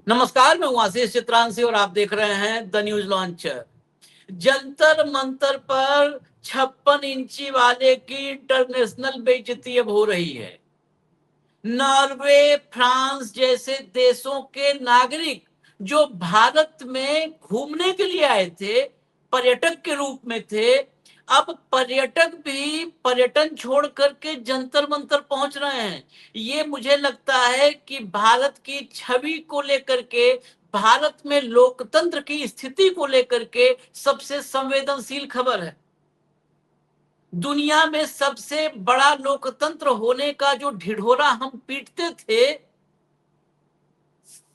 नमस्कार, मैं हूं आशीष चित्रांशी और आप देख रहे हैं the news launcher. Jantar Mantar पर 56 इंची वाले की इंटरनेशनल बेइज्जती अब हो रही है। नॉर्वे, फ्रांस जैसे देशों के नागरिक जो भारत में घूमने के लिए आए थे, पर्यटक के रूप में थे, अब पर्यटक भी पर्यटन छोड़ करके जंतर मंतर पहुंच रहे हैं। ये मुझे लगता है कि भारत की छवि को लेकर के, भारत में लोकतंत्र की स्थिति को लेकर के सबसे संवेदनशील खबर है। दुनिया में सबसे बड़ा लोकतंत्र होने का जो ढिढोरा हम पीटते थे,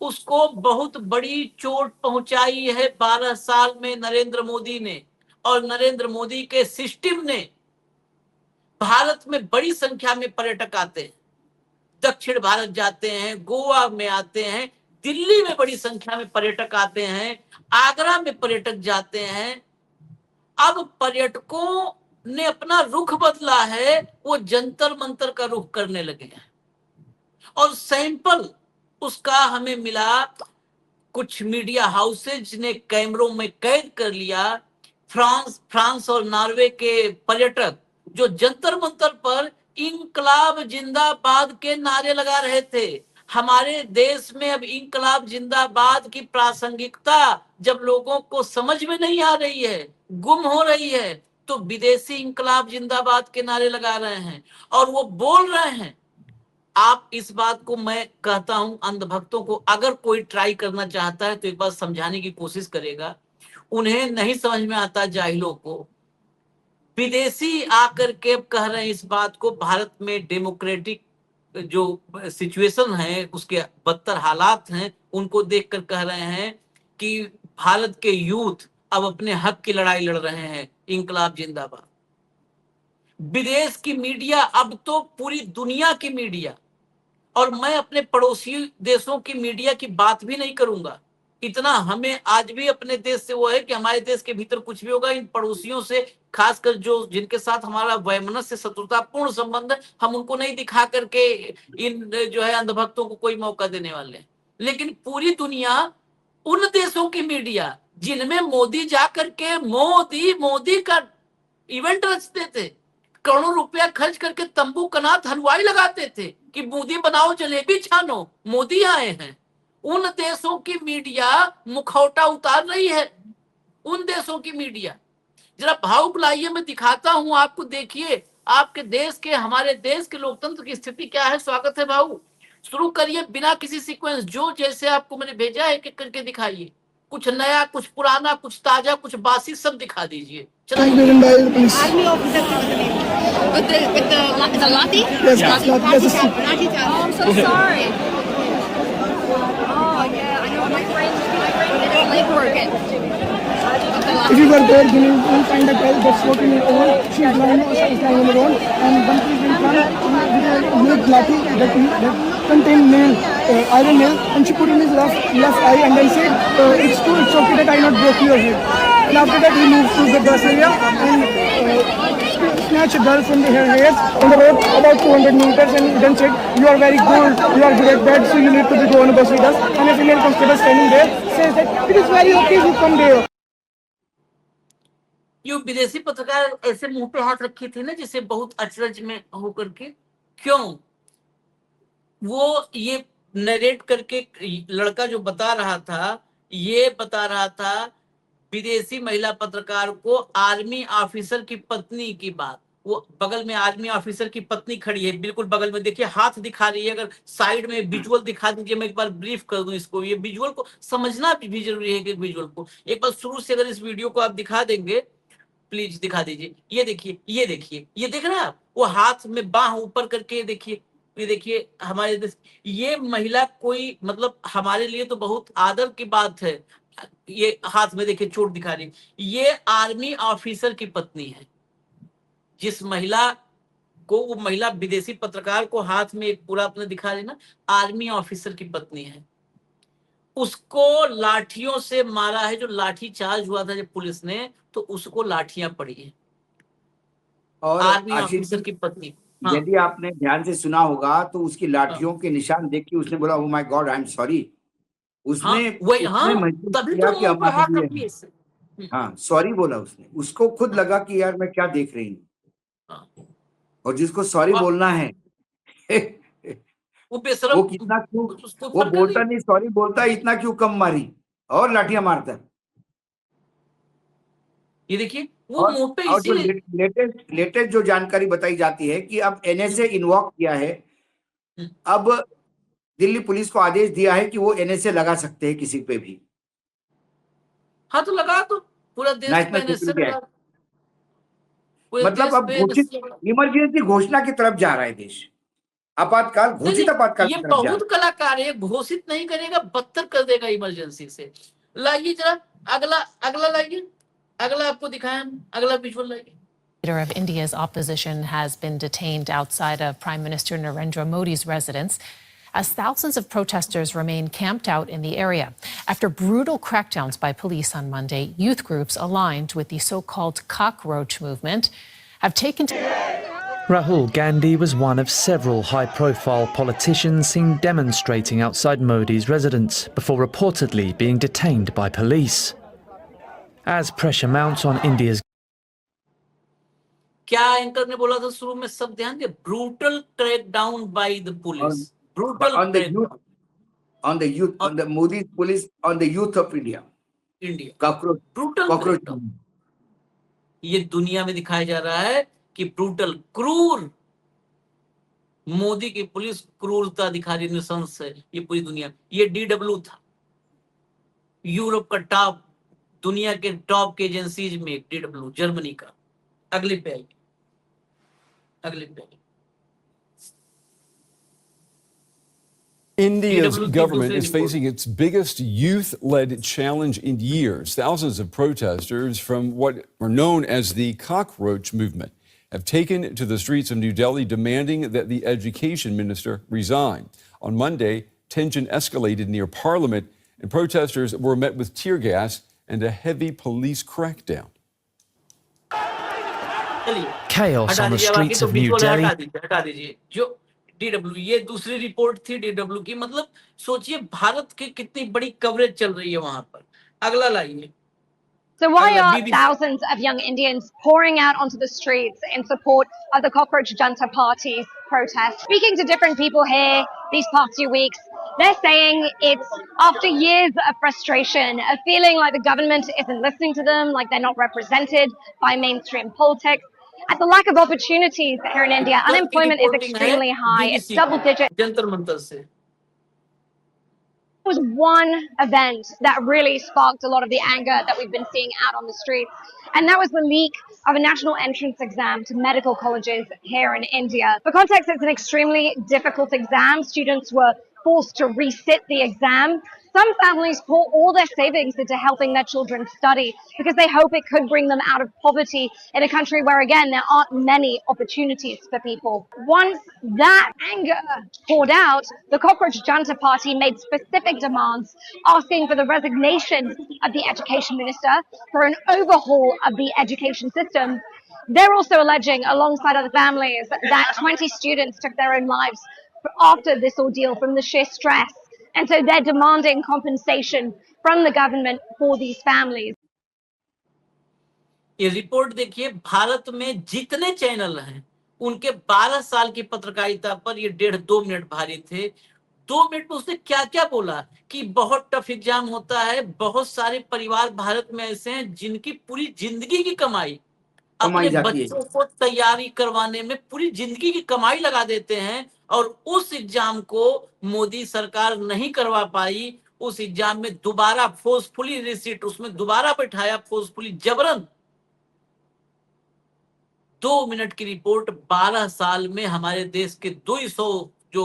उसको बहुत बड़ी चोट पहुंचाई है 12 साल में नरेंद्र मोदी ने। और नरेंद्र मोदी के सिस्टम ने, भारत में बड़ी संख्या में पर्यटक आते हैं, दक्षिण भारत जाते हैं, गोवा में आते हैं, दिल्ली में बड़ी संख्या में पर्यटक आते हैं, आगरा में पर्यटक जाते हैं। अब पर्यटकों ने अपना रुख बदला है, वो जंतर मंतर का रुख करने लगे हैं। और सैंपल उसका हमें मिला, कुछ मीडिया हाउसेज ने कैमरों में कैद कर लिया। फ्रांस और नॉर्वे के पर्यटक जो जंतर मंतर पर इंकलाब जिंदाबाद के नारे लगा रहे थे। हमारे देश में अब इंकलाब जिंदाबाद की प्रासंगिकता जब लोगों को समझ में नहीं आ रही है, गुम हो रही है, तो विदेशी इंकलाब जिंदाबाद के नारे लगा रहे हैं और वो बोल रहे हैं। आप इस बात को, मैं कहता हूं अंधभक्तों को, अगर कोई ट्राई करना चाहता है तो एक बार समझाने की कोशिश करेगा। उन्हें नहीं समझ में आता, जाहिलों को। विदेशी आकर के कह रहे हैं इस बात को, भारत में डेमोक्रेटिक जो सिचुएशन है, उसके बदतर हालात हैं, उनको देखकर कह रहे हैं कि भारत के यूथ अब अपने हक की लड़ाई लड़ रहे हैं, इंकलाब जिंदाबाद। विदेश की मीडिया, अब तो पूरी दुनिया की मीडिया, और मैं अपने पड़ोसी देशों की मीडिया की बात भी नहीं करूंगा। इतना हमें आज भी अपने देश से वो है कि हमारे देश के भीतर कुछ भी होगा, इन पड़ोसियों से, खासकर जो जिनके साथ हमारा वैमनस्य शत्रुतापूर्ण संबंध है, हम उनको नहीं दिखा करके इन जो है अंधभक्तों को कोई मौका देने वाले हैं। लेकिन पूरी दुनिया, उन देशों की मीडिया जिनमें मोदी जाकर के मोदी मोदी का इवेंट रचते थे, करोड़ों रुपया खर्च करके तंबू कनात हलवाई लगाते थे कि मोदी बनाओ, जलेबी छानो, मोदी आए हैं, उन देशों की मीडिया मुखौटा उतार रही है। उन देशों की मीडिया, जरा भाव बुलाइए, मैं दिखाता हूं आपको। देखिए आपके देश के, हमारे देश के लोकतंत्र की स्थिति क्या है। स्वागत है भाऊ, शुरू करिए बिना किसी सीक्वेंस, जो जैसे आपको मैंने भेजा है, एक करके दिखाइए। कुछ नया, कुछ पुराना, कुछ ताजा, कुछ बासी, सब दिखा दीजिए। Army officer with the latte? Yes, Latte. yes, yes. Latte tab. Oh, I'm so sorry. Oh yeah, I know my friend did his leg working. If you were there, you will find a girl that's walking alone. She is lying on the road, and one is in front with a nail lathi that contain nail, iron nail, and she put in his left eye and then said, "It's true, it's okay that I not broke your head." And after that, he moved to the bus area and snatched a girl from her hairs on the road about 200 meters, and then said, "You are very good, you are good at that, so you need to go on a bus with us." And a female constable standing there says that it is very okay if you come there. ये विदेशी पत्रकार ऐसे मुंह पे हाथ रखी थी ना, जिसे बहुत अचरज में होकर के, क्यों वो ये नरेट करके, लड़का जो बता रहा था, ये बता रहा था विदेशी महिला पत्रकार को आर्मी ऑफिसर की पत्नी की बात। वो बगल में आर्मी ऑफिसर की पत्नी खड़ी है, बिल्कुल बगल में, देखिए हाथ दिखा रही है। अगर साइड में विजुअल दिखा दीजिए, मैं एक बार ब्रीफ कर दूं इसको। ये विजुअल को समझना भी जरूरी है कि विजुअल को एक बार शुरू से अगर इस वीडियो को आप दिखा देंगे, प्लीज दिखा दीजिए। ये देखिए, ये देखिए, ये देख रहे हैं आप, वो हाथ में बाह ऊपर करके, देखिए, ये देखिए हमारे देश, ये महिला कोई, मतलब हमारे लिए तो बहुत आदर की बात है। ये हाथ में देखिए चोट दिखा रही, ये आर्मी ऑफिसर की पत्नी है। जिस महिला को, वो महिला विदेशी पत्रकार को हाथ में एक पूरा अपने दिखा रही ना, आर्मी ऑफिसर की पत्नी है। उसको लाठियों से मारा है, जो लाठी चार्ज हुआ था जब पुलिस ने, तो उसको लाठियां पड़ी है, और आर्मी आशीष ऑफिसर जी, की पत्नी। हाँ, यदि आपने ध्यान से सुना होगा तो उसकी लाठियों के निशान देख के उसने बोला, "oh my God, I am sorry." उसने वही उसने महसूस तभी किया तो कि मुंह हम पे हाथ मानवीय रखिए हैं। इससे। हाँ, सॉरी बोला उसने, उसको खुद लगा कि यार मैं क्या देख रही हूँ। हाँ, और जिसको सॉरी और बोलना है वो बेशरम वो कितना क्यों, उसको वो फर्क कर बोलता रही। नहीं, सॉरी बोलता है, इतना क्यों कम मारी और लाठियां मारता है। ये देखिए वो मुंह पे और जो इसीलिए लेटेस्ट जो जानकारी बताई जाती है कि अब एनएसए इन्वॉक किया है। अब दिल्ली पुलिस को आदेश दिया है कि वो एनएसए लगा सकते हैं किसी पे भी, हाँ तो लगा दो, पूरा देश पे नेशनल एनएसए सिक्योरिटी लगा एक्ट। दो, पूरे मतलब देश अब पे घोषित एनएसए लगा दो। इमरजेंसी घोषणा की तरफ जा रहा है देश, आपातकाल, नहीं घोषित नहीं, आपातकाल ये की तरफ जा रहा बहुत कलाकार है, घोषित नहीं करेगा, बदतर कर देगा इमरजेंसी से। लाइए जरा अगला, अगला लाइए, अगला आपको दिखाया हम, अगला विजुअल लाइए। Leader of India's opposition has been detained outside of Prime Minister Narendra Modi's residence as thousands of protesters remain camped out in the area. After brutal crackdowns by police on Monday, youth groups aligned with the so-called cockroach movement have taken to... Rahul Gandhi was one of several high-profile politicians seen demonstrating outside Modi's residence before reportedly being detained by police. As pressure mounts on India's क्या anchor ने बोला था शुरू में, सब ध्यान दिया, brutal crackdown by the police, brutal on the youth, on the Modi police, on the youth of India. India, Cockroach, brutal cockroach. Crackdown. ये दुनिया में दिखाया जा रहा है कि ब्रूटल, क्रूर, मोदी की पुलिस क्रूरता दिखा रही, नृशंस है ये पूरी दुनिया। ये डीडब्ल्यू था, यूरोप का टॉप, दुनिया के टॉप के एजेंसीज में डीडब्ल्यू, जर्मनी का। अगले पे आइए, अगले पे आइए। India's PWC government is report. facing its biggest youth-led challenge in years. Thousands of protesters from what are known as the cockroach movement have taken to the streets of New Delhi demanding that the education minister resign. On Monday, tension escalated near Parliament and protesters were met with tear gas and a heavy police crackdown. chaos on the streets of New Delhi. हटा दीजिए जो DW, ये दूसरी report थी DW की। मतलब सोचिए भारत की कितनी बड़ी कवरेज चल रही है वहां पर। अगला लाइए। So why are BBC. thousands of young Indians pouring out onto the streets in support of the Cockroach Junta Party's protest? Speaking to different people here these past few weeks, they're saying it's after years of frustration, of feeling like the government isn't listening to them, like they're not represented by mainstream politics, at the lack of opportunities here in India. Unemployment is extremely high. It's double digit. Jantar Mantar से Was one event that really sparked a lot of the anger that we've been seeing out on the streets, and that was the leak of a national entrance exam to medical colleges here in India. For context, it's an extremely difficult exam. Students were forced to resit the exam. Some families pour all their savings into helping their children study because they hope it could bring them out of poverty in a country where, again, there aren't many opportunities for people. Once that anger poured out, the Cockroach Junta Party made specific demands, asking for the resignation of the education minister, for an overhaul of the education system. They're also alleging, alongside other families, that 20 students took their own lives after this ordeal from the sheer stress. And so they're demanding compensation from the government for these families. ये report देखिए, भारत में जितने channel हैं उनके 12 साल की पत्रकारिता पर ये 1.5-2 मिनट भारी थे। 2 मिनट में उसने क्या क्या बोला कि बहुत टफ एग्जाम होता है, बहुत सारे परिवार भारत में ऐसे हैं जिनकी पूरी जिंदगी की कमाई अपने बच्चों को तैयारी करवाने में पूरी जिंदगी की कमाई लगा देते हैं, और उस एग्जाम को मोदी सरकार नहीं करवा पाई। उस एग्जाम में दोबारा फोर्सफुली रिसीट, उसमें दोबारा बैठाया फोर्सफुली, जबरन। 2 मिनट की रिपोर्ट 12 साल में हमारे देश के 200 जो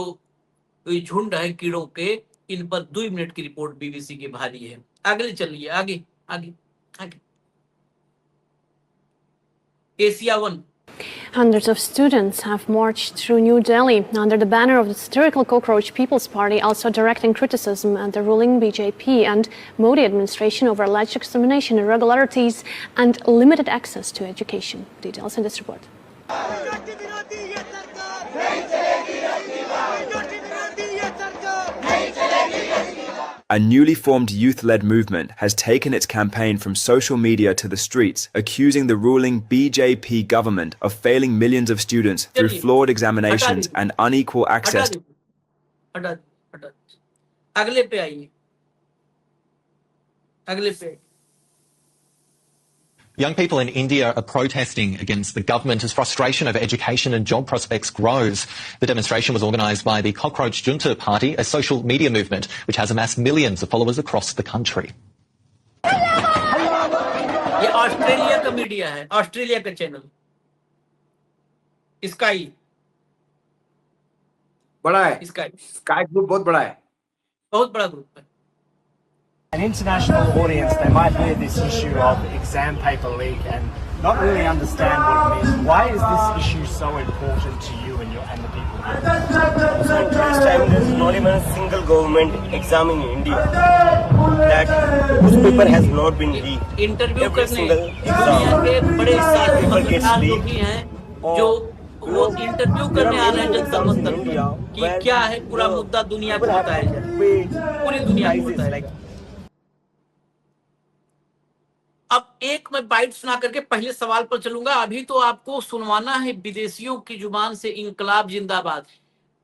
झुंड है कीड़ों के, इन पर 2 मिनट की रिपोर्ट बीबीसी की भारी है। अगले चलिए, आगे आगे आगे। Asia 1. Hundreds of students have marched through New Delhi under the banner of the satirical Cockroach People's Party, also directing criticism at the ruling BJP and Modi administration over alleged discrimination, irregularities and limited access to education. Details in this report. A newly formed youth-led movement has taken its campaign from social media to the streets, accusing the ruling BJP government of failing millions of students through चलिए, flawed हटा examinations दीजिए, and unequal हटा access. दीजिए, हटा दीजिए। अगले पे आइए, अगले पे। Young people in India are protesting against the government as frustration over education and job prospects grows. The demonstration was organised by the Cockroach Junta Party, a social media movement which has amassed millions of followers across the country. ये Australia का media है, Australia का channel, sky, बड़ा है, sky sky group बहुत बड़ा है। बहुत बड़ा ग्रुप है। An international audience, they might hear this issue of exam paper leak and not really understand what it means. Why is this issue so important to you and the people here? So in today's time, there is not even a single government exam in India that this paper has not been leaked. Interview Every करने single दुनिया के बड़े सारे paper gets पत्रकार लोग leaked. भी हैं जो वो इंटरव्यू करने आ रहे हैं जनसमझ तक कि क्या है पूरा मुद्दा दुनिया को बताया जाए, पूरी दुनिया को बताया जाए। अब एक मैं बाइट सुना करके पहले सवाल पर चलूंगा। अभी तो आपको सुनवाना है विदेशियों की जुबान से इंकलाब जिंदाबाद।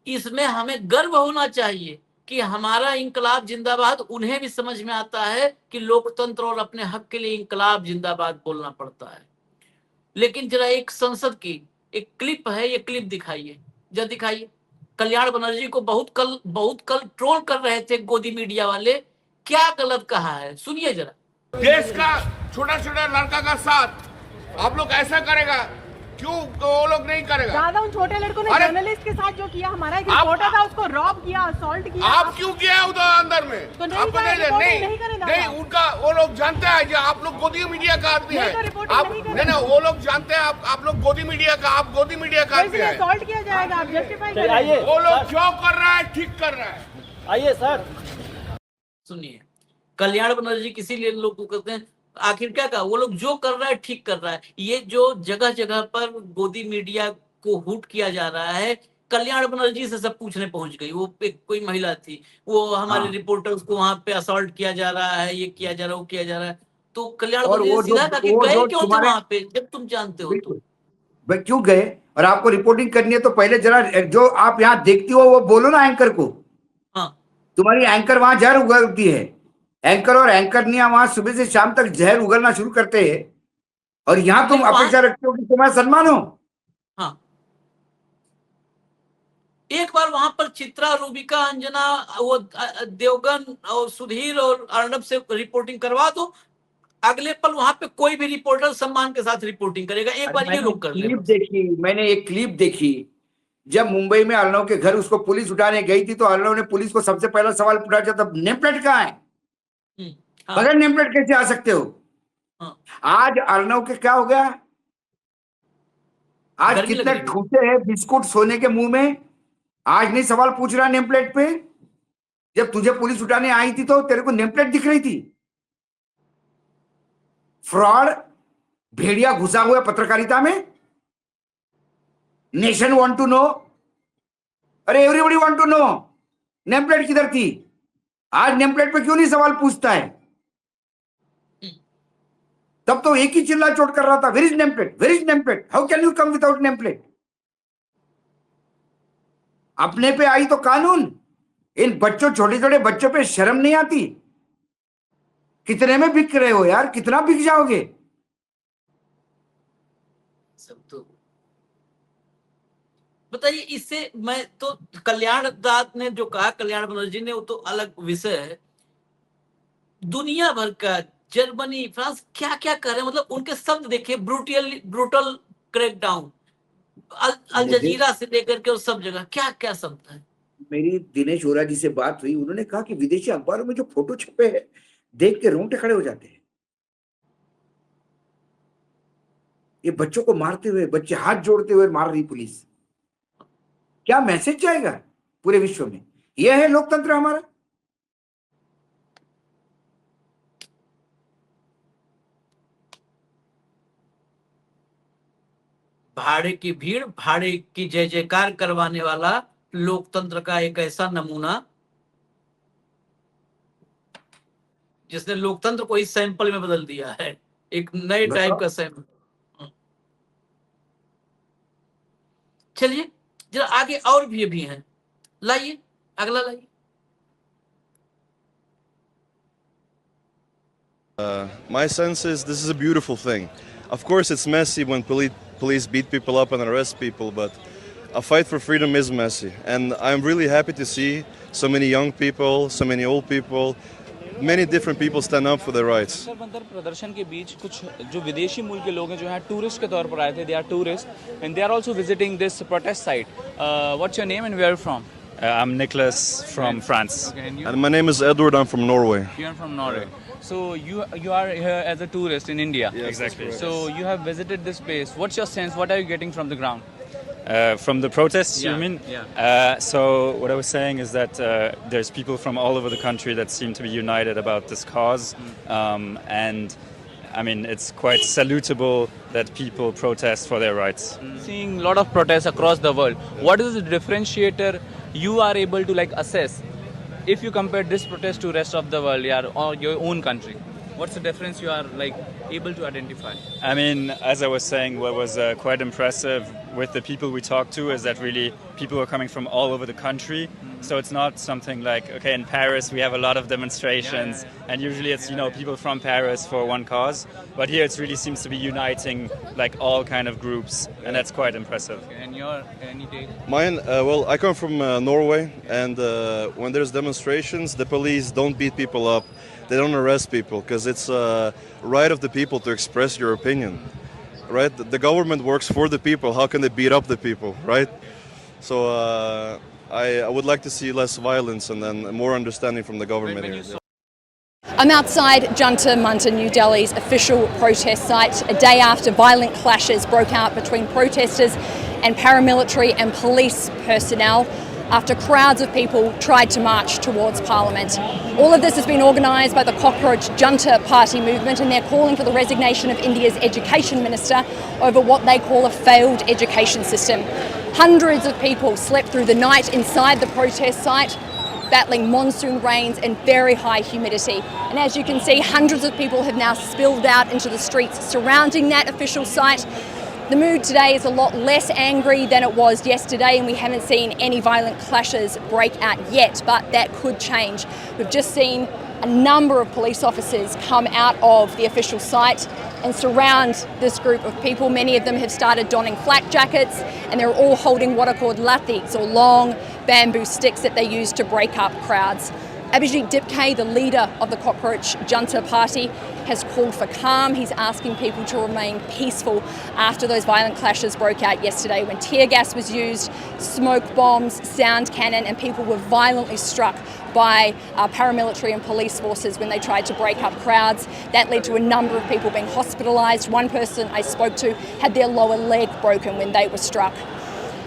इसमें हमें गर्व होना चाहिए कि हमारा इंकलाब जिंदाबाद उन्हें भी समझ में आता है कि लोकतंत्र और अपने हक के लिए इंकलाब जिंदाबाद बोलना पड़ता है। लेकिन जरा एक संसद की एक क्लिप है, ये क्लिप दिखाइए, जरा दिखाइए। कल्याण बनर्जी को बहुत कल ट्रोल कर रहे थे गोदी मीडिया वाले, क्या गलत कहा है सुनिए जरा। देश का छोटा छोटा लड़का का साथ आप लोग ऐसा करेगा, क्यों वो लोग नहीं करेगा? ज्यादा उन छोटे लड़कों ने जर्नलिस्ट के साथ जो किया, हमारा एक रिपोर्टर था उसको रॉब किया, असॉल्ट किया। आप क्यों किया उधर अंदर में? तो आपको नहीं उनका वो लोग जानते हैं जो आप लोग गोदी मीडिया का आदमी है। आप नहीं वो लोग जानते हैं आप लोग गोदी मीडिया का, आप गोदी मीडिया का आदमी है। असॉल्ट किया जाएगा, आप जस्टिफाई करिए। वो लोग जो कर रहा है ठीक कर रहा है। आइए सर, सुनिए, कल्याण बनर्जी किसी लिए लोग को कहते हैं, आखिर क्या कहा? वो लोग जो कर रहा है ठीक कर रहा है। ये जो जगह जगह पर गोदी मीडिया को हुट किया जा रहा है, कल्याण बनर्जी से सब पूछने पहुंच गई। वो कोई महिला थी, वो हमारे रिपोर्टर्स को वहां पे असॉल्ट किया जा रहा है, ये किया जा रहा है, वो किया जा रहा है। तो कल्याण बनर्जी सीधा कहा कि गए क्यों थे वहां पे जब तुम जानते हो तो? क्यों गए? और आपको रिपोर्टिंग करनी है तो पहले जरा जो आप यहाँ देखती हो वो बोलो ना एंकर को। हाँ, तुम्हारी एंकर वहां जहर उगलती है। एंकर और एंकरनिया वहां सुबह से शाम तक जहर उगलना शुरू करते हैं और यहाँ तुम अपेक्षा रखते हो कि तुम्हारा सम्मान हो। हाँ, एक बार वहां पर चित्रा, रूबिका, अंजना, वो देवगन और सुधीर और अर्णब से रिपोर्टिंग करवा दो, अगले पल वहां पे कोई भी रिपोर्टर सम्मान के साथ रिपोर्टिंग करेगा। एक बार ये लोग कर ले। मैंने एक क्लिप देखी, जब मुंबई में अर्णव के घर उसको पुलिस उठाने गई थी तो अर्णव ने पुलिस को सबसे पहला सवाल पूछा था, नेम प्लेट कहाँ है? हाँ। बगैर नेम प्लेट कैसे आ सकते हो? हाँ। आज अर्णव के क्या हो गया? आज कितने ठूसे हैं बिस्कुट सोने के मुंह में, आज नहीं सवाल पूछ रहा नेम प्लेट पे। जब तुझे पुलिस उठाने आई थी तो तेरे को नेम प्लेट दिख रही थी। फ्रॉड, भेड़िया घुसा हुआ पत्रकारिता में। नेशन वांट टू नो, अरे everybody want to know name plate किधर थी? आज नेम प्लेट पे क्यों नहीं सवाल पूछता है? तब तो एक ही चिल्ला चोट कर रहा था, where is name plate, where is name plate, how can you come without name plate? अपने पे आई तो कानून, इन बच्चों, छोटे छोटे बच्चों पे शर्म नहीं आती? कितने में बिक रहे हो यार, कितना बिक जाओगे? सब तो बताइए। इससे मैं तो कल्याण दास ने जो कहा, कल्याण बनर्जी ने, वो तो अलग विषय है। दुनिया भर का, जर्मनी, फ्रांस क्या क्या कर रहे हैं, मतलब उनके शब्द देखिए, ब्रूटल क्रैकडाउन, अल जजीरा से लेकर के उस सब जगह क्या क्या शब्द है। मेरी दिनेश ओरा जी से बात हुई, उन्होंने कहा कि विदेशी अखबारों में जो फोटो छपे हैं देख के रोंगटे खड़े हो जाते हैं। ये बच्चों को मारते हुए, बच्चे हाथ जोड़ते हुए मार रही पुलिस, क्या मैसेज जाएगा पूरे विश्व में? यह है लोकतंत्र हमारा। भाड़े की भीड़, भाड़े की जय जयकार करवाने वाला लोकतंत्र का एक ऐसा नमूना जिसने लोकतंत्र को इस सैंपल में बदल दिया है, एक नए टाइप का सैंपल। चलिए जरा आगे और भी हैं, लाइए अगला लाइए। My sense is this is a beautiful thing. Of course, it's messy when police beat people up and arrest people, but a fight for freedom is messy. And I'm really happy to see so many young people, so many old people, many different people stand up for their rights. प्रदर्शन के बीच कुछ जो विदेशी मूल के लोग हैं जो यहाँ टूरिस्ट के तौर पर आए थे, they are tourists and they are also visiting this protest site. What's your name and where are you from? I'm Nicholas from France. Okay, and you? And my name is Edward, I'm from Norway. You are from Norway. So you are here as a tourist in India. Yes, exactly. So you have visited this place. What's your sense? What are you getting from the ground? From the protests, Yeah, you mean? yeah. So what I was saying is that there's people from all over the country that seem to be united about this cause. And I mean, it's quite salutable that people protest for their rights. Seeing a lot of protests across the world. What is the differentiator you are able to assess if you compare this protest to rest of the world, or your own country? What's the difference you are able to identify? I mean, as I was saying, what was quite impressive with the people we talked to is that really people are coming from all over the country. So it's not something like, okay, in Paris we have a lot of demonstrations, and usually it's, people from Paris for one cause. But here it really seems to be uniting all kind of groups, and that's quite impressive. Okay, and your any take? Mine, well, I come from Norway, and when there's demonstrations, the police don't beat people up. They don't arrest people because it's a right of the people to express your opinion, right? The government works for the people. How can they beat up the people, right? So I would like to see less violence and then more understanding from the government here. I'm outside Jantar Mantar, New Delhi's official protest site, a day after violent clashes broke out between protesters and paramilitary and police personnel after crowds of people tried to march towards Parliament. All of this has been organised by the Cockroach Junta Party movement, and they're calling for the resignation of India's education minister over what they call a failed education system. Hundreds of people slept through the night inside the protest site, battling monsoon rains and very high humidity. And as you can see, hundreds of people have now spilled out into the streets surrounding that official site. The mood today is a lot less angry than it was yesterday, and we haven't seen any violent clashes break out yet, but that could change. We've just seen a number of police officers come out of the official site and surround this group of people. Many of them have started donning flak jackets, and they're all holding what are called lathis, or long bamboo sticks that they use to break up crowds. Abhijit Dipke, the leader of the Cockroach Junta Party, has called for calm. He's asking people to remain peaceful after those violent clashes broke out yesterday when tear gas was used, smoke bombs, sound cannon, and people were violently struck by paramilitary and police forces when they tried to break up crowds. That led to a number of people being hospitalised. One person I spoke to had their lower leg broken when they were struck.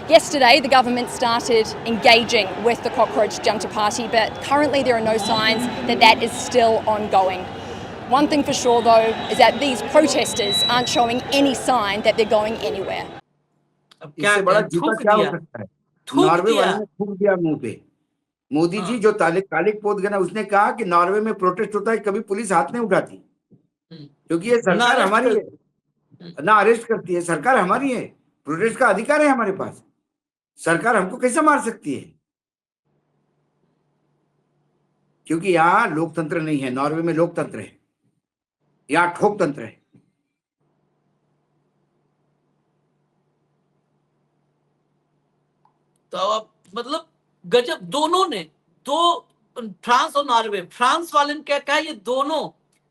Yesterday, the government started engaging with the Cockroach Junta Party, but currently there are no signs that that is still ongoing. One thing for sure, though, is that these protesters aren't showing any sign that they're going anywhere. इससे बड़ा झूठा क्या हो सकता है? Norway वाले ने थूक दिया मुंह पे। मोदी जी जो कालिक पोत गया, उसने कहा कि नॉर्वे में प्रोटेस्ट होता है, कभी पुलिस हाथ नहीं उठाती, क्योंकि ये सरकार हमारी है, ना अरेस्ट करती है, सरकार हमारी है, प्रोटेस्ट का अधिकार है हमारे पास, सरकार हमको कैसे मार सकती है? क्योंकि यहाँ लोकतंत्र नहीं है, नॉर्वे में लोकतंत्र है, यहाँ ठोकतंत्र है। तो अब मतलब गजब, दोनों ने फ्रांस और नॉर्वे, फ्रांस वाले ने क्या कहा, ये दोनों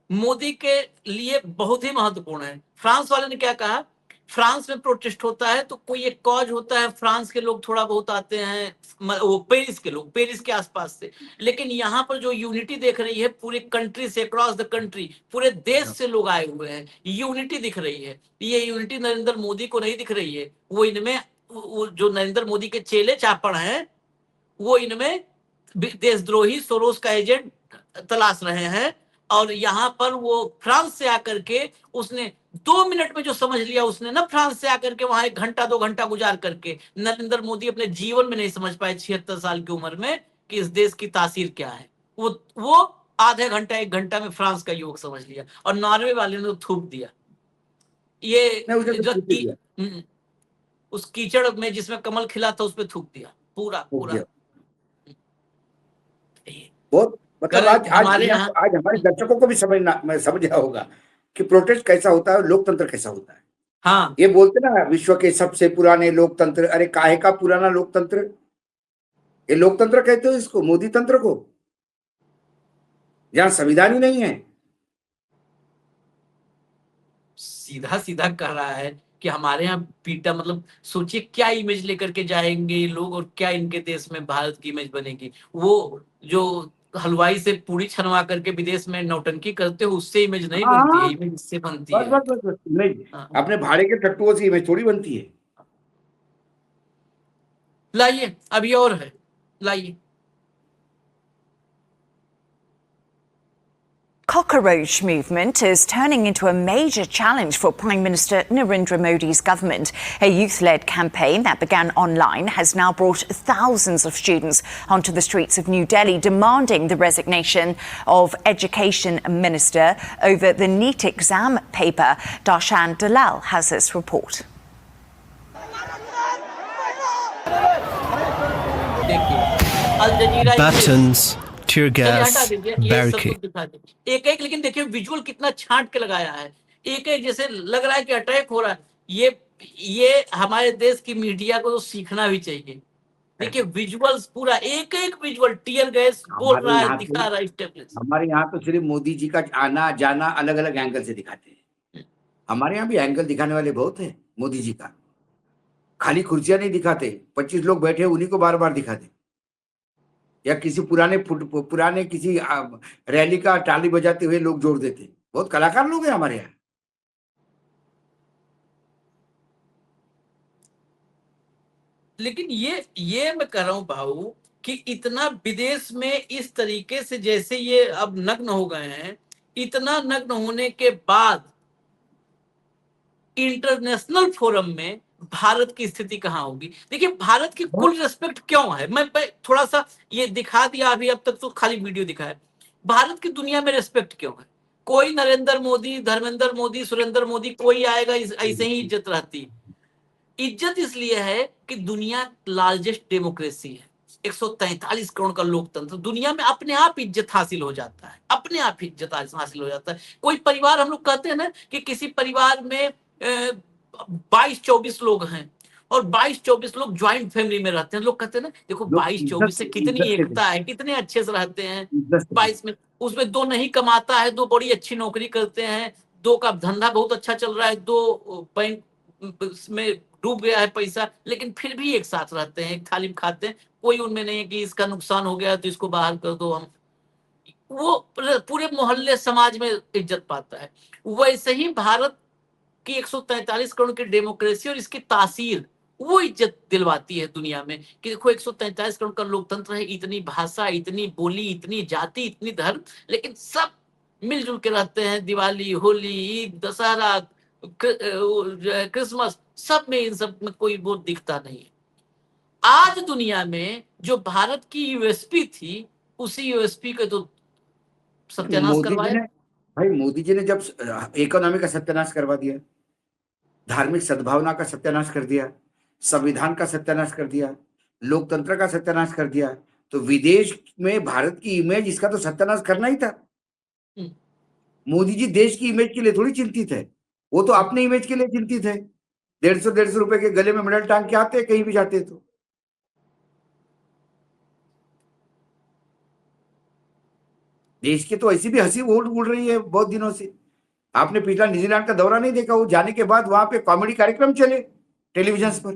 मोदी के लिए बहुत ही महत्वपूर्ण है। फ्रांस वाले ने क्या कहा, फ्रांस में प्रोटेस्ट होता है तो कोई एक कॉज होता है, फ्रांस के लोग थोड़ा बहुत आते हैं, वो पेरिस के लोग, पेरिस के आसपास से, लेकिन यहाँ पर जो यूनिटी देख रही है पूरे कंट्री से, अक्रॉस द कंट्री, पूरे देश से लोग आए हुए हैं, यूनिटी दिख रही है। ये यूनिटी नरेंद्र मोदी को नहीं दिख रही है, वो इनमें जो नरेंद्र मोदी के चेले चापड़ हैं, वो इनमें देशद्रोही सोरोस का एजेंट तलाश रहे हैं। और यहाँ पर वो फ्रांस से आकर के उसने 2 मिनट में जो समझ लिया उसने ना, फ्रांस से आकर के वहां 1 घंटा 2 घंटा गुजार करके, नरेंद्र मोदी अपने जीवन में नहीं समझ पाए 76 साल की उम्र में कि इस देश की तासीर क्या है। वो आधे घंटा 1 घंटा में फ्रांस का युवक समझ लिया, और नॉर्वे वाले ने तो थूक दिया। ये उस कीचड़ में जिसमें कमल खिला था उस पर थूक दिया पूरा। बहुत मतलब आज हमारे दर्शकों को भी समझना होगा कि प्रोटेस्ट कैसा होता है और लोकतंत्र कैसा होता है। हाँ, ये बोलते ना विश्व के सबसे पुराने लोकतंत्र, अरे काहे का पुराना लोकतंत्र? ये लोकतंत्र कहते हो इसको, मोदी तंत्र को, जहां संविधान ही नहीं है। सीधा सीधा कह रहा है कि हमारे यहाँ पीटा, मतलब सोचिए क्या इमेज लेकर के जाएंगे ये लोग, और क्या इनके देश में भारत की इमेज बनेगी। वो जो हलवाई से पूरी छनवा करके विदेश में नौटंकी करते हो, उससे इमेज नहीं बनती है, इमेज इससे बनती है। बस नहीं, अपने भाड़े के टट्टुओं से इमेज थोड़ी बनती है। लाइए अभी और है, लाइए। Cockroach movement is turning into a major challenge for Prime Minister Narendra Modi's government. A youth-led campaign that began online has now brought thousands of students onto the streets of New Delhi demanding the resignation of Education Minister over the NEET exam paper. Darshan Dalal has this report. Batons, tear gas, barricade. एक एक, लेकिन देखिए visual कितना छांट के लगाया है, एक एक जैसे लग रहा है कि अटैक हो रहा है। ये हमारे देश की मीडिया को तो सीखना भी चाहिए। देखिए विजुअल्स, पूरा एक एक विजुअल, टियर गैस बोल रहा है, दिखा रहा है स्टेप। हमारे यहाँ तो सिर्फ मोदी जी का आना जाना अलग अलग एंगल से दिखाते हैं। हमारे यहाँ भी एंगल दिखाने वाले बहुत है मोदी जी का, खाली कुर्सियां नहीं दिखाते, 25 लोग बैठे उन्हीं को बार बार दिखाते, या किसी पुराने किसी रैली का ताली बजाते हुए लोग जोड़ देते। बहुत कलाकार लोग हैं हमारे यहाँ। लेकिन ये मैं कह रहा हूं भाऊ कि इतना विदेश में इस तरीके से जैसे ये अब नग्न हो गए हैं, इतना नग्न होने के बाद इंटरनेशनल फोरम में भारत की स्थिति कहां होगी? देखिए भारत की कुल रिस्पेक्ट क्यों है, मैं थोड़ा सा ये दिखा दिया अभी, अब तक तो खाली वीडियो दिखाया। भारत की दुनिया में रिस्पेक्ट क्यों है? कोई नरेंद्र मोदी, धर्मेंद्र मोदी, सुरेंद्र मोदी, कोई आएगा ऐसे ही इज्जत रहती है। इज्जत इसलिए है कि दुनिया लार्जेस्ट डेमोक्रेसी है, 143 करोड़ का लोकतंत्र, दुनिया में अपने आप इज्जत हासिल हो जाता है, अपने आप इज्जत हासिल हो जाता है। कोई परिवार, हम लोग कहते हैं ना कि किसी परिवार में 22-24 लोग हैं और 22-24 लोग ज्वाइंट फैमिली में रहते हैं, लोग कहते हैं ना देखो 22-24 से कितनी एकता है, कितने अच्छे से रहते हैं। 22 में उसमें 2 नहीं कमाता है, 2 बड़ी अच्छी नौकरी करते हैं, 2 का धंधा बहुत अच्छा चल रहा है, 2 बैंक में डूब गया है पैसा, लेकिन फिर भी एक साथ रहते हैं, एक थाली में खाते हैं। कोई उनमें नहीं है कि इसका नुकसान हो गया तो इसको बाहर कर दो हम। वो पूरे मोहल्ले समाज में इज्जत पाता है। वैसे ही भारत की 143 करोड़ की डेमोक्रेसी और इसकी तासीर वो इज्जत दिलवाती है दुनिया में कि देखो 143 करोड़ का लोकतंत्र है, इतनी भाषा, इतनी बोली, इतनी जाति, इतनी धर्म, लेकिन सब मिलजुल के रहते हैं। दिवाली, होली, ईद, दशहरा, क्रिसमस, सब में, इन सब में कोई वो दिखता नहीं है। आज दुनिया में जो भारत की यूएसपी थी, उसी यूएसपी के तो सत्यानाश करवाया भाई। मोदी जी ने जब इकोनॉमी का सत्यानाश करवा दिया, धार्मिक सद्भावना का सत्यानाश कर दिया, संविधान का सत्यानाश कर दिया, लोकतंत्र का सत्यानाश कर दिया, तो विदेश में भारत की इमेज, इसका तो सत्यानाश करना ही था। मोदी जी देश की इमेज के लिए थोड़ी चिंतित है, वो तो अपने इमेज के लिए चिंतित है। 150 रुपए के गले में मेडल टांग के आते हैं कहीं भी जाते तो। देश की तो ऐसी भी हंसी उड़ रही है बहुत दिनों से। आपने पिछला न्यूजीलैंड का दौरा नहीं देखा? वो जाने के बाद वहां पे कॉमेडी कार्यक्रम चले टेलीविजन पर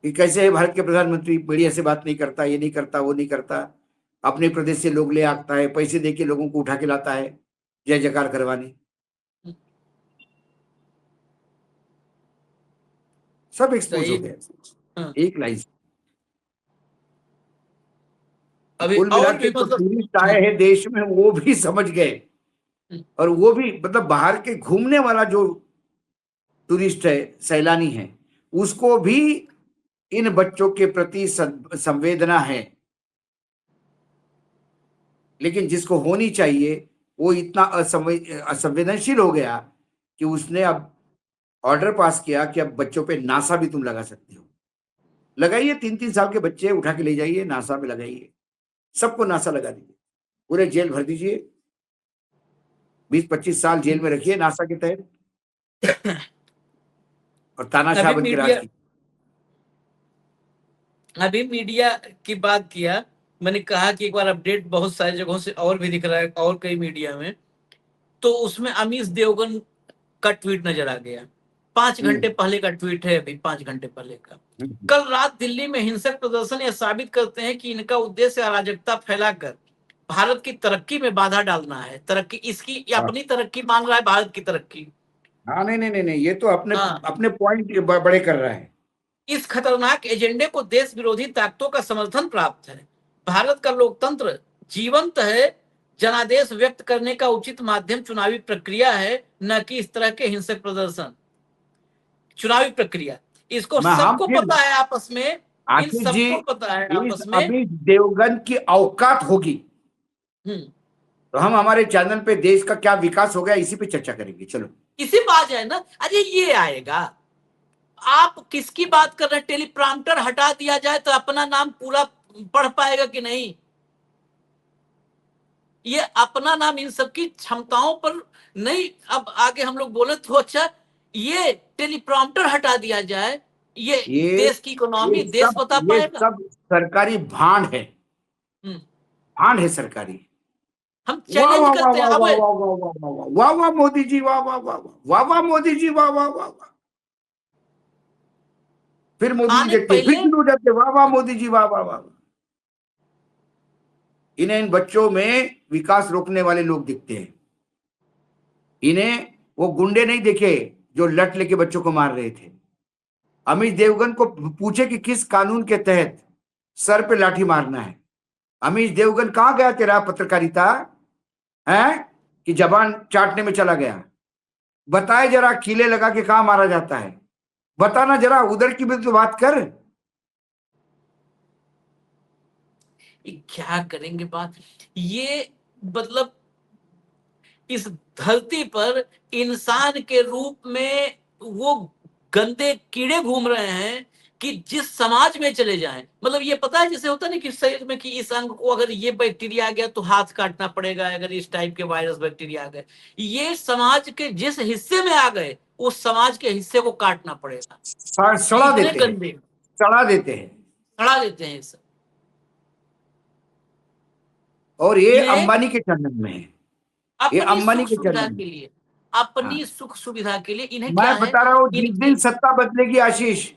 कि कैसे है भारत के प्रधानमंत्री, मीडिया से बात नहीं करता, ये नहीं करता, वो नहीं करता, अपने प्रदेश से लोग ले आता है, पैसे देके लोगों को उठा के लाता है जय जयकार करवाने। सब एक्सपोज हो गया एक लाइन से। कुल मिला के तो टूरिस्ट आए हैं देश में, वो भी समझ गए, और वो भी मतलब बाहर के घूमने वाला जो टूरिस्ट है, सैलानी है, उसको भी इन बच्चों के प्रति संवेदना है। लेकिन जिसको होनी चाहिए वो इतना असंवेदनशील हो गया कि उसने अब ऑर्डर पास किया कि अब बच्चों पे नासा भी तुम लगा सकते हो। लगाइए, 3-3 साल के बच्चे उठा के ले जाइए, नासा में लगाइए, सबको नासा लगा दीजिए, पूरे जेल भर दीजिए, 20-25 साल जेल में रखिए नासा के तहत और तानाशाह बन के राज कीजिए। अभी मीडिया की बात किया, मैंने कहा कि एक बार अपडेट बहुत सारी जगहों से और भी दिख रहा है, और कई मीडिया में, तो उसमें अमीश देवगन का ट्वीट नजर आ गया। 5 घंटे पहले का ट्वीट है, अभी 5 घंटे पहले का। कल रात दिल्ली में हिंसक प्रदर्शन यह साबित करते हैं कि इनका उद्देश्य अराजकता फैलाकर भारत की तरक्की में बाधा डालना है। तरक्की इसकी अपनी तरक्की मान रहा है, भारत की तरक्की। हाँ, नहीं, ये तो अपने पॉइंट बड़े कर रहा है। इस खतरनाक एजेंडे को देश विरोधी ताकतों का समर्थन प्राप्त है। भारत का लोकतंत्र जीवंत है। जनादेश व्यक्त करने का उचित माध्यम चुनावी प्रक्रिया है, न कि इस तरह के हिंसक प्रदर्शन। चुनावी प्रक्रिया, इसको सबको पता है आपस में, इन सबको पता है आपस में। अभी देवगन की औकात होगी तो हम हमारे चैनल पे देश का क्या विकास हो गया इसी पे चर्चा करेंगे। चलो, इसी बात है ना। अरे ये आएगा, आप किसकी बात कर रहे हैं? टेलीप्रॉम्प्टर हटा दिया जाए तो अपना नाम पूरा पढ़ पाएगा कि नहीं? ये अपना नाम इन सबकी क्षमताओं पर नहीं। अब आगे हम लोग बोले तो अच्छा, ये टेलीप्रॉम्प्टर हटा दिया जाए, ये देश की इकोनॉमी, देश बता पाएगा? सब सरकारी भांड है, भांड है सरकारी। हम चैलेंज करते हैं। वाह वाह मोदी जी, वाह वाह वाह वाह वाह मोदी जी, वाह वाह वाह वाह। फिर मोदी जी देखते, फिर शुरू हो जाते, वाह वाह मोदी जी, वाह वाह वाह। इन्हें इन बच्चों में विकास रोकने वाले लोग दिखते हैं। इन्हें वो गुंडे नहीं देखे जो लट लेके बच्चों को मार रहे थे। अमीश देवगन को पूछे कि किस कानून के तहत सर पे लाठी मारना है। अमीश देवगन कहां गया तेरा पत्रकारिता है कि जबान चाटने में चला गया? बताए जरा, कीले लगा के कहां मारा जाता है? बताना जरा, उधर की भी तो बात कर। क्या करेंगे बात? ये मतलब इस धरती पर इंसान के रूप में वो गंदे कीड़े घूम रहे हैं कि जिस समाज में चले जाएं, मतलब ये पता है जैसे होता है ना कि शरीर में कि इस अंग को अगर ये बैक्टीरिया आ गया तो हाथ काटना पड़ेगा, अगर इस टाइप के वायरस बैक्टीरिया आ गए, ये समाज के जिस हिस्से में आ गए उस समाज के हिस्से को काटना पड़ेगा। सड़ा देते हैं, सड़ा देते हैं सब। और ये अंबानी के चैनल में है, ये अंबानी के चैनल के लिए, अपनी सुख सुविधा के लिए। इन्हें मैं बता रहा हूँ, जिस दिन सत्ता बदलेगी आशीष,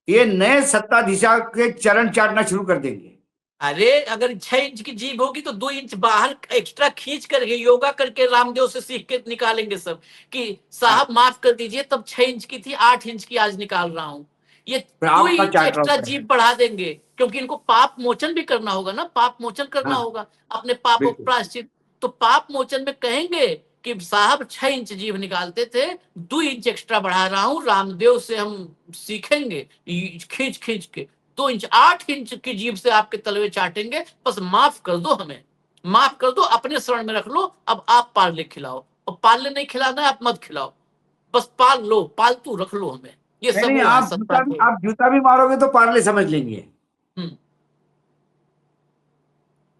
ये नए सत्ताधीशा के चरण चाटना शुरू कर देंगे। अरे अगर 6 इंच की जीभ होगी तो 2 इंच बाहर एक्स्ट्रा खींच करके योगा करके रामदेव से सीख के निकालेंगे सब कि साहब माफ कर दीजिए, तब 6 इंच की थी, 8 इंच की आज निकाल रहा हूँ। ये 2 इंच एक्स्ट्रा जीभ बढ़ा देंगे, क्योंकि इनको पाप मोचन भी करना होगा ना, पाप मोचन करना होगा, अपने पापों का प्रायश्चित। तो पाप मोचन में कहेंगे कि साहब 6 इंच जीभ निकालते थे, 2 इंच एक्स्ट्रा बढ़ा रहा हूं, रामदेव से हम सीखेंगे खींच खींच के 2 इंच 8 इंच की जीभ से आपके तलवे चाटेंगे, बस माफ कर दो, हमें माफ कर दो, अपने शरण में रख लो। अब आप पार्ले खिलाओ, और पार्ले नहीं खिलाना है आप मत खिलाओ, बस पाल लो, पालतू रख लो हमें। ये सब आप जूता भी मारोगे तो पार्ले समझ लेंगे।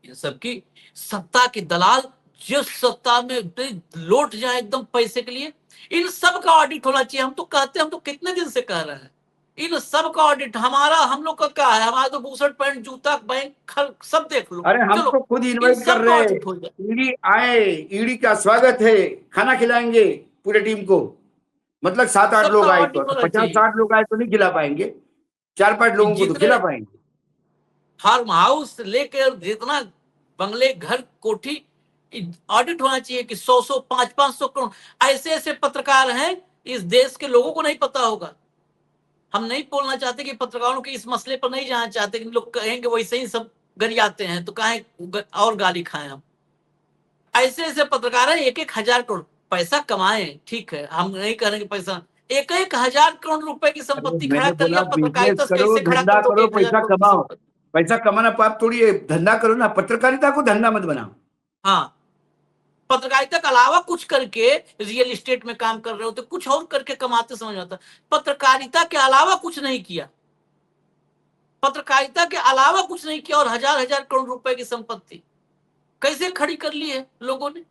इन सबकी सत्ता के दलाल जिस सत्ता में लौट जाए एकदम पैसे के लिए, इन सब का ऑडिट होना चाहिए। हम तो कहते हैं, हम तो कितने दिन से कह रहे हैं, इन सब का ऑडिट। हमारा हम लोग का क्या है? हमारा तो बूसट पैंट, जूता, बैंक सब देख लो। अरे हम तो खुद इन्वाइट कर रहे हैं, ईडी आए, ईडी का स्वागत है, खाना खिलाएंगे पूरे टीम को। मतलब 7-8 लोग आए तो 50-60 लोग आए तो नहीं खिला पाएंगे, 4-5 लोगों को तो खिला पाएंगे। फार्म हाउस लेकर जितना बंगले, घर, कोठी, ऑडिट होना चाहिए कि 100-100, 500-500 करोड़। ऐसे ऐसे पत्रकार हैं, इस देश के लोगों को नहीं पता होगा। हम नहीं बोलना चाहते कि पत्रकारों के इस मसले पर नहीं जाना चाहते, कि लोग कहेंगे वैसे ही सब गरियाते हैं, तो कहें और गाली खाएं हम। ऐसे ऐसे पत्रकार हैं, 1-1 हजार करोड़ पैसा कमाएं, ठीक है, हम नहीं कह रहे कि पैसा 1-1 हजार करोड़ रुपए की संपत्ति खड़ा कर लिया। पत्रकारिता कैसे खड़ा कर दो? पैसा कमाओ, पैसा कमाना पाप थोड़ी है, धंधा करो ना। पत्रकारिता को धंधा मत बनाओ, हाँ, पत्रकारिता के अलावा कुछ करके रियल एस्टेट में काम कर रहे होते, कुछ और करके कमाते, समझ आता। पत्रकारिता के अलावा कुछ नहीं किया, पत्रकारिता के अलावा कुछ नहीं किया, और हजार हजार करोड़ रुपए की संपत्ति कैसे खड़ी कर ली है लोगों ने।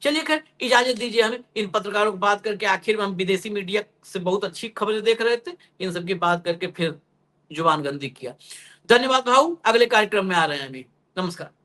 चलिए खैर, इजाजत दीजिए हमें इन पत्रकारों को बात करके। आखिर में हम विदेशी मीडिया से बहुत अच्छी खबरें देख रहे थे, इन सबकी बात करके फिर जुबान गंदी किया। धन्यवाद भाऊ, अगले कार्यक्रम में आ रहे हैं अभी। नमस्कार।